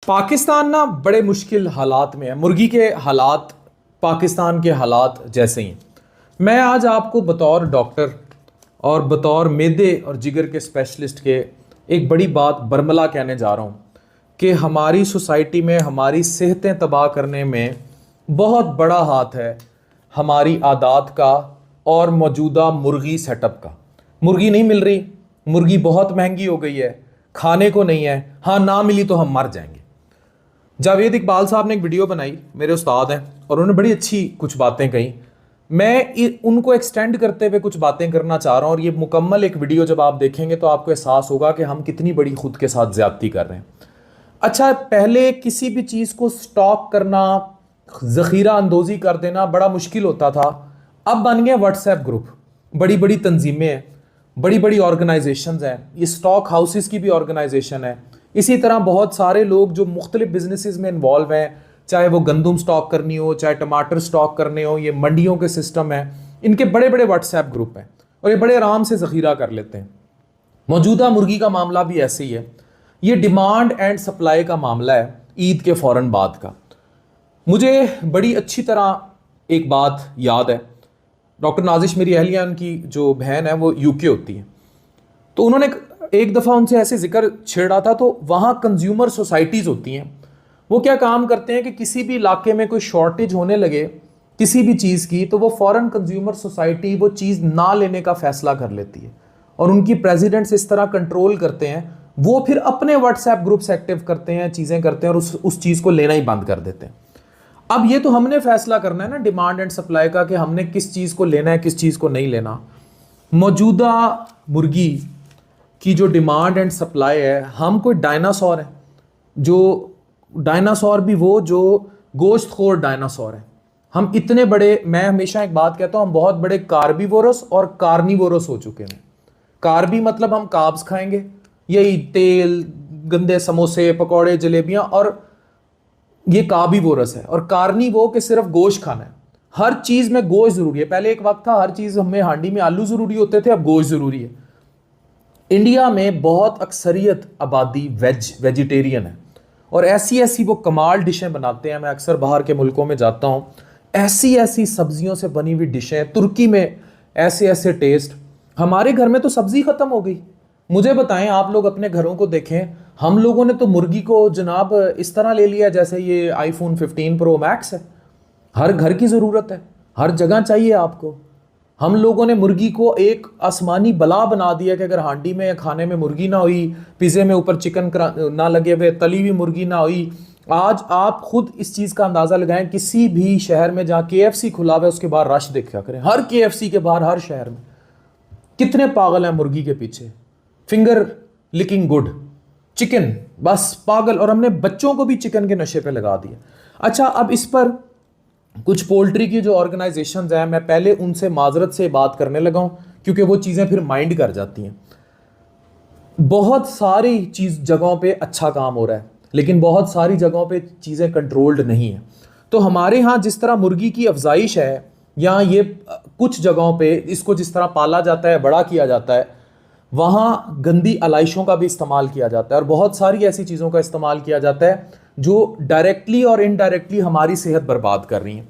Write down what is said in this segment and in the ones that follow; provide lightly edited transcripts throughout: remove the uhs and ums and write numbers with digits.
पाकिस्तान ना बड़े मुश्किल हालात में है। मुर्गी के हालात पाकिस्तान के हालात जैसे ही हैं। मैं आज आपको बतौर डॉक्टर और बतौर मैदे और जिगर के स्पेशलिस्ट के एक बड़ी बात बरमला कहने जा रहा हूँ कि हमारी सोसाइटी में हमारी सेहतें तबाह करने में बहुत बड़ा हाथ है हमारी आदात का और मौजूदा मुर्गी सेटअप का। मुर्गी नहीं मिल रही, मुर्गी बहुत महंगी हो गई है, खाने को नहीं है, हाँ ना मिली तो हम मर जाएंगे। जावेद इकबाल साहब ने एक वीडियो बनाई, मेरे उस्ताद हैं, और उन्होंने बड़ी अच्छी कुछ बातें कही। मैं उनको एक्सटेंड करते हुए कुछ बातें करना चाह रहा हूँ और ये मुकम्मल एक वीडियो जब आप देखेंगे तो आपको एहसास होगा कि हम कितनी बड़ी खुद के साथ ज्यादती कर रहे हैं। अच्छा, पहले किसी भी चीज़ को स्टॉक करना, ज़ख़ीरा अंदोज़ी कर देना बड़ा मुश्किल होता था। अब बन गए व्हाट्सएप ग्रुप, बड़ी बड़ी तंजीमें हैं, बड़ी बड़ी ऑर्गेनाइजेशंस हैं, ये स्टॉक हाउसेस की भी ऑर्गेनाइजेशन है। इसी तरह बहुत सारे लोग जो मुख्तलिफ बिजनेसेस में इन्वॉल्व हैं, चाहे वो गंदम स्टॉक करनी हो, चाहे टमाटर स्टॉक करने हो, ये मंडियों के सिस्टम है, इनके बड़े बड़े व्हाट्सएप ग्रुप हैं और ये बड़े आराम से ज़ख़ीरा कर लेते हैं। मौजूदा मुर्गी का मामला भी ऐसे ही है। ये डिमांड एंड सप्लाई का मामला है ईद के फ़ौरन बाद का। मुझे बड़ी अच्छी तरह एक बात याद है, डॉक्टर नाजिश मेरी अहलिया, उनकी जो बहन है वो यूके होती है, तो उन्होंने एक दफ़ा उनसे ऐसे जिक्र छेड़ा था। तो वहाँ कंज्यूमर सोसाइटीज़ होती हैं, वो क्या काम करते हैं कि किसी भी इलाके में कोई शॉर्टेज होने लगे किसी भी चीज़ की, तो वो फ़ौरन कंज्यूमर सोसाइटी वो चीज़ ना लेने का फ़ैसला कर लेती है और उनकी प्रेसिडेंट्स इस तरह कंट्रोल करते हैं, वो फिर अपने व्हाट्सएप ग्रुप्स एक्टिव करते हैं, चीज़ें करते हैं और उस चीज़ को लेना ही बंद कर देते हैं। अब ये तो हमने फैसला करना है ना डिमांड एंड सप्लाई का, कि हमने किस चीज़ को लेना है, किस चीज़ को नहीं लेना। मौजूदा मुर्गी की जो डिमांड एंड सप्लाई है, हम कोई डायनासोर हैं, जो डायनासोर भी वो जो गोश्तखोर डायनासोर है। हम इतने बड़े, मैं हमेशा एक बात कहता हूँ, हम बहुत बड़े कार्बीवोरस और कार्निवोरस हो चुके हैं। कार्बी मतलब हम कार्ब्स खाएंगे, यही तेल, गंदे समोसे, पकौड़े, जलेबियाँ, और ये कार्बीवोरस है। और कार्नी वो कि सिर्फ गोश्त खाना है, हर चीज़ में गोश्त ज़रूरी है। पहले एक वक्त था हर चीज़ हमें हांडी में आलू ज़रूरी होते थे, अब गोश्त ज़रूरी है। इंडिया में बहुत अक्सरियत आबादी वेजिटेरियन है और ऐसी ऐसी वो कमाल डिशें बनाते हैं। मैं अक्सर बाहर के मुल्कों में जाता हूँ, ऐसी ऐसी सब्जियों से बनी हुई डिशें, तुर्की में ऐसे ऐसे टेस्ट। हमारे घर में तो सब्जी ख़त्म हो गई। मुझे बताएं, आप लोग अपने घरों को देखें, हम लोगों ने तो मुर्गी को जनाब इस तरह ले लिया जैसे ये आईफोन 15 प्रो मैक्स है। हर घर की ज़रूरत है, हर जगह चाहिए आपको। हम लोगों ने मुर्गी को एक आसमानी बला बना दिया कि अगर हांडी में या खाने में मुर्गी ना हुई, पिज़्ज़े में ऊपर चिकन ना लगे हुए, तली हुई मुर्गी ना हुई। आज आप खुद इस चीज़ का अंदाज़ा लगाएं, किसी भी शहर में जहाँ KFC खुला हुआ है उसके बाहर रश देखा करें, हर KFC के बाहर हर शहर में कितने पागल हैं मुर्गी के पीछे। फिंगर लिकिंग गुड चिकन, बस पागल। और हमने बच्चों को भी चिकन के नशे पे लगा दिया। अच्छा, अब इस पर कुछ पोल्ट्री की जो ऑर्गेनाइजेशंस हैं, मैं पहले उनसे माजरत से बात करने लगा हूँ क्योंकि वो चीज़ें फिर माइंड कर जाती हैं। बहुत सारी जगहों पे अच्छा काम हो रहा है, लेकिन बहुत सारी जगहों पे चीज़ें कंट्रोल्ड नहीं है। तो हमारे यहाँ जिस तरह मुर्गी की अफजाइश है, या ये कुछ जगहों पे इसको जिस तरह पाला जाता है, बड़ा किया जाता है, वहाँ गंदी अलाइशों का भी इस्तेमाल किया जाता है और बहुत सारी ऐसी चीज़ों का इस्तेमाल किया जाता है जो डायरेक्टली और इनडायरेक्टली हमारी सेहत बर्बाद कर रही हैं।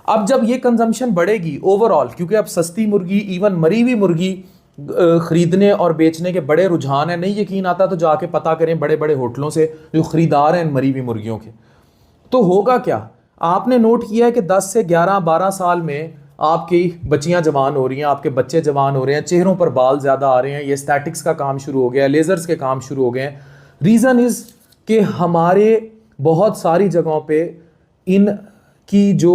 अब जब ये कंजम्पशन बढ़ेगी ओवरऑल, क्योंकि अब सस्ती मुर्गी, इवन मरी हुई मुर्गी ख़रीदने और बेचने के बड़े रुझान हैं। नहीं यकीन आता तो जाके पता करें बड़े बड़े होटलों से जो ख़रीदार हैं मरी हुई मुर्गियों के। तो होगा क्या, आपने नोट किया है कि 10 से 11-12 साल में आपकी बच्चियां जवान हो रही हैं, आपके बच्चे जवान हो रहे हैं, चेहरों पर बाल ज़्यादा आ रहे हैं, ये स्टैटिक्स का काम शुरू हो गया है, लेज़र्स के काम शुरू हो गए हैं। रीज़न इज़ कि हमारे बहुत सारी जगहों पे इन की जो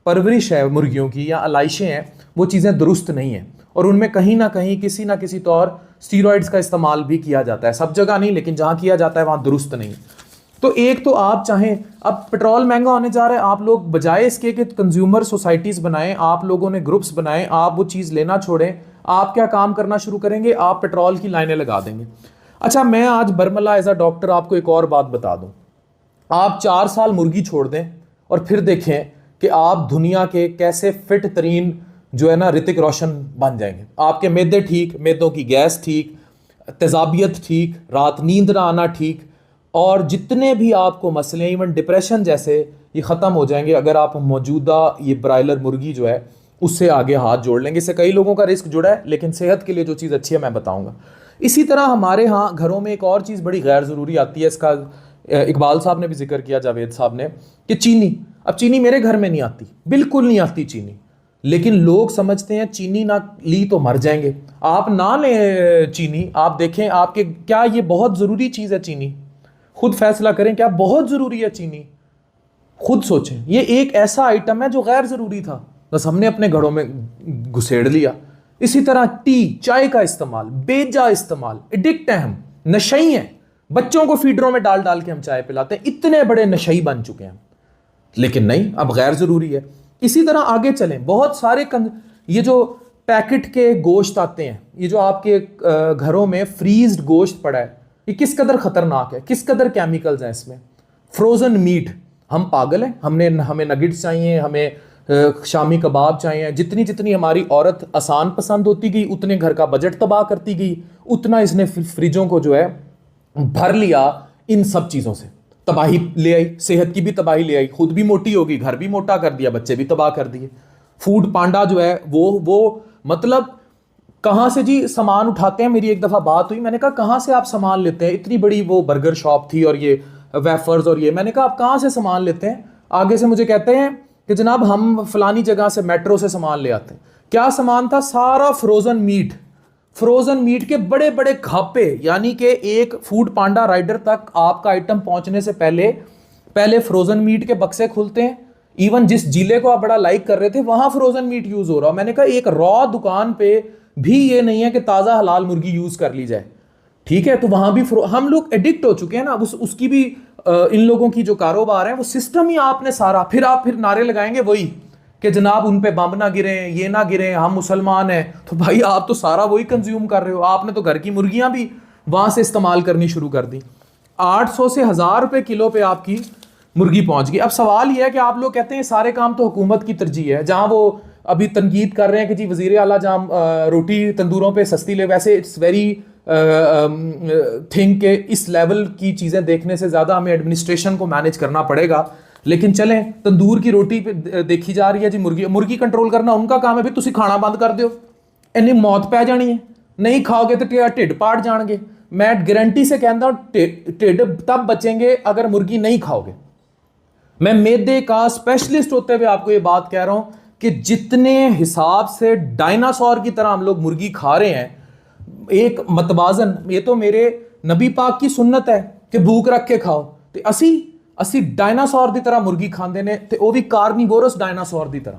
परवरिश है मुर्गियों की या अलाइशें हैं, वो चीज़ें दुरुस्त नहीं हैं और उनमें कहीं ना कहीं किसी ना किसी तौर स्टीरॉइड्स का इस्तेमाल भी किया जाता है। सब जगह नहीं, लेकिन जहाँ किया जाता है वहाँ दुरुस्त नहीं। तो एक तो आप चाहें, अब पेट्रोल महंगा होने जा रहा है, आप लोग बजाय इसके कि कंज्यूमर सोसाइटीज़ बनाएं, आप लोगों ने ग्रुप्स बनाएं, आप वो चीज़ लेना छोड़ें, आप क्या काम करना शुरू करेंगे, आप पेट्रोल की लाइनें लगा देंगे। अच्छा, मैं आज बरमला एज अ डॉक्टर आपको एक और बात बता दूं, आप 4 साल मुर्गी छोड़ दें और फिर देखें कि आप दुनिया के कैसे फिट तरीन जो है ना ऋतिक रोशन बन जाएंगे। आपके मैदे ठीक, मैदों की गैस ठीक, तेजाबियत ठीक, रात नींद ना आना ठीक, और जितने भी आपको मसले, इवन डिप्रेशन जैसे, ये ख़त्म हो जाएंगे अगर आप मौजूदा ये ब्रायलर मुर्गी जो है उससे आगे हाथ जोड़ लेंगे। इससे कई लोगों का रिस्क जुड़ा है, लेकिन सेहत के लिए जो चीज़ अच्छी है मैं बताऊंगा। इसी तरह हमारे यहाँ घरों में एक और चीज़ बड़ी गैर ज़रूरी आती है, इसका इकबाल साहब ने भी जिक्र किया, जावेद साहब ने, कि चीनी। अब चीनी मेरे घर में नहीं आती, बिल्कुल नहीं आती चीनी, लेकिन लोग समझते हैं चीनी ना ली तो मर जाएंगे। आप ना लें चीनी, आप देखें आपके क्या ये बहुत ज़रूरी चीज़ है चीनी, खुद फैसला करें क्या बहुत ज़रूरी है चीनी, खुद सोचें। ये एक ऐसा आइटम है जो गैर ज़रूरी था, बस हमने अपने घरों में घुसेड़ लिया। इसी तरह टी, चाय का इस्तेमाल, बेजा इस्तेमाल, एडिक्ट हैं हम, नशई हैं। बच्चों को फीडरों में डाल डाल के हम चाय पिलाते हैं, इतने बड़े नशई बन चुके हैं, लेकिन नहीं, अब गैर ज़रूरी है। इसी तरह आगे चलें, बहुत सारे ये जो पैकेट के गोश्त आते हैं, ये जो आपके घरों में फ्रीज्ड गोश्त पड़ा है, ये किस कदर ख़तरनाक है, किस कदर केमिकल्स हैं इसमें। फ्रोज़न मीट, हम पागल हैं, हमें नगिट्स चाहिए, हमें शामी कबाब चाहिए। जितनी जितनी हमारी औरत आसान पसंद होती गई, उतने घर का बजट तबाह करती गई, उतना इसने फ्रिजों को जो है भर लिया इन सब चीज़ों से। तबाही ले आई, सेहत की भी तबाही ले आई, खुद भी मोटी होगी, घर भी मोटा कर दिया, बच्चे भी तबाह कर दिए। फूड पांडा जो है वो मतलब कहाँ से जी सामान उठाते हैं। मेरी एक दफ़ा बात हुई, मैंने कहा कहाँ से आप सामान लेते हैं, इतनी बड़ी वो बर्गर शॉप थी और ये वेफर्स और ये, मैंने कहा आप कहाँ से सामान लेते हैं। आगे से मुझे कहते हैं कि जनाब हम फलानी जगह से मेट्रो से सामान ले आते हैं। क्या सामान था? सारा फ्रोज़न मीट, फ्रोज़न मीट के बड़े बड़े खापे, यानी कि एक फूड पांडा राइडर तक आपका आइटम पहुंचने से पहले फ्रोज़न मीट के बक्से खुलते हैं। इवन जिस जिले को आप बड़ा लाइक कर रहे थे वहां फ्रोज़न मीट यूज़ हो रहा। मैंने कहा एक रॉ दुकान पे भी ये नहीं है कि ताज़ा हलाल मुर्गी यूज़ कर ली जाए, ठीक है, तो वहां भी हम लोग एडिक्ट हो चुके हैं ना, उसकी भी इन लोगों की जो कारोबार है वो सिस्टम ही आपने सारा, फिर नारे लगाएंगे वही कि जनाब उन पे बम ना गिरे, ये ना गिरे, हम मुसलमान हैं। तो भाई आप तो सारा वही कंज्यूम कर रहे हो, आपने तो घर की मुर्गियां भी वहां से इस्तेमाल करनी शुरू कर दी। 800 से 1000 रुपए किलो पे आपकी मुर्गी पहुंच गई। अब सवाल यह है कि आप लोग कहते हैं सारे काम तो हुकूमत की तरजीह है, जहां वो अभी तनकीद कर रहे हैं कि जी वजीर आला जहाँ रोटी तंदूरों पे सस्ती ले, वैसे इट्स वेरी थिंक के इस लेवल की चीज़ें देखने से ज़्यादा हमें एडमिनिस्ट्रेशन को मैनेज करना पड़ेगा। लेकिन चलें, तंदूर की रोटी पे देखी जा रही है जी मुर्गी कंट्रोल करना उनका काम है। भी तुसी खाना बंद कर दो, इन्नी मौत पै जानी है, नहीं खाओगे तो ढिड पाड़ जाएंगे। मैं गारंटी से कहता हूँ ढिड तब बचेंगे अगर मुर्गी नहीं खाओगे। मैं मैदे का स्पेशलिस्ट होते हुए आपको ये बात कह रहा हूँ कि जितने हिसाब से डायनासोर की तरह हम लोग मुर्गी खा रहे हैं, एक मतवाजन, ये तो मेरे नबी पाक की सुन्नत है कि भूख रख के खाओ, तो असी डायनासोर की तरह मुर्गी खाते ने, तो वो भी कार्निवोरस डायनासोर की तरह।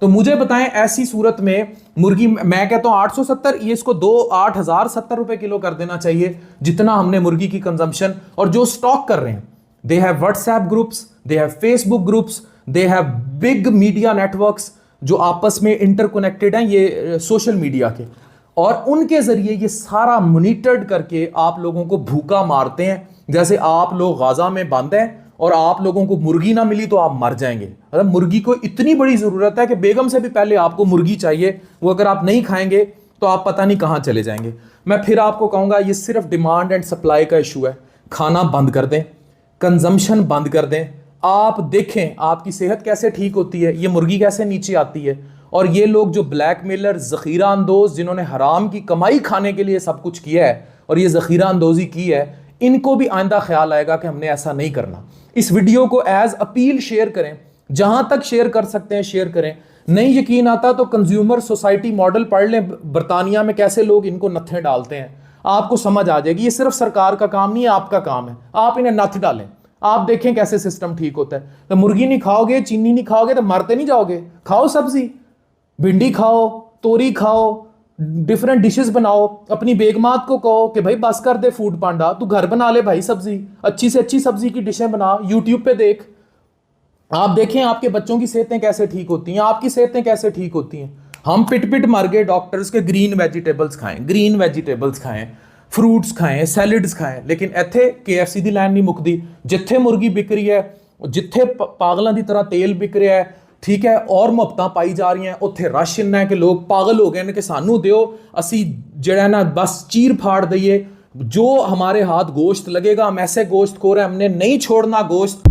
तो मुझे बताएं ऐसी सूरत में मुर्गी, मैं कहता हूं 870, ये इसको 8070 रुपए किलो कर देना चाहिए जितना हमने मुर्गी की कंजम्पशन। और जो स्टॉक कर रहे हैं, they have WhatsApp groups, they have Facebook groups, they have big media networks जो आपस में इंटरकनेक्टेड हैं, ये सोशल मीडिया के, और उनके जरिए ये सारा मॉनिटर्ड करके आप लोगों को भूखा मारते हैं। जैसे आप लोग गाजा में बंद हैं और आप लोगों को मुर्गी ना मिली तो आप मर जाएंगे। मतलब मुर्गी को इतनी बड़ी ज़रूरत है कि बेगम से भी पहले आपको मुर्गी चाहिए, वो अगर आप नहीं खाएंगे तो आप पता नहीं कहाँ चले जाएंगे। मैं फिर आपको कहूँगा ये सिर्फ डिमांड एंड सप्लाई का इशू है। खाना बंद कर दें, कंजम्पशन बंद कर दें, आप देखें आपकी सेहत कैसे ठीक होती है, ये मुर्गी कैसे नीचे आती है। और ये लोग जो ब्लैकमेलर, ज़ख़ीरा अंदोज़, जिन्होंने हराम की कमाई खाने के लिए सब कुछ किया है और ये ज़ख़ीरा अंदोज़ी की है, इनको भी आइंदा ख्याल आएगा कि हमने ऐसा नहीं करना। इस वीडियो को एज अपील शेयर करें, जहां तक शेयर कर सकते हैं शेयर करें। नहीं यकीन आता तो कंज्यूमर सोसाइटी मॉडल पढ़ लें, बरतानिया में कैसे लोग इनको नत्थे डालते हैं, आपको समझ आ जाएगी। ये सिर्फ सरकार का काम नहीं है, आपका काम है, आप इन्हें नथ डालें, आप देखें कैसे सिस्टम ठीक होता है। तो मुर्गी नहीं खाओगे, चीनी नहीं खाओगे तो मरते नहीं जाओगे। खाओ सब्जी, भिंडी खाओ, तोरी खाओ, डिफरेंट डिशेस बनाओ। अपनी बेगमात को कहो कि भाई बस कर दे फूड पांडा, तू घर बना ले भाई सब्जी, अच्छी से अच्छी सब्जी की डिशें बना, यूट्यूब पे देख, आप देखें आपके बच्चों की सेहतें कैसे ठीक होती हैं, आपकी सेहतें कैसे ठीक होती हैं। हम पिट पिट मर गए डॉक्टर्स के ग्रीन वेजिटेबल्स खाएं, ग्रीन वेजिटेबल्स खाएं, फ्रूट्स खाएं, सैलड्स खाएं, लेकिन इत्थे KFC दी लैंड नहीं मुकदी। जिथे मुर्गी बिक रही है, जिथे पागलों की तरह तेल बिक रहा है, ठीक है, और मुफ्तां पाई जा रही हैं, उत्थे रश इन्ना है कि लोग पागल हो गए हैं कि सानू दिओ, असी जिहड़ा ना बस चीर फाड़ दईए, जो हमारे हाथ गोश्त लगेगा हम ऐसे गोश्त खो रहे हैं, हमने नहीं छोड़ना गोश्त।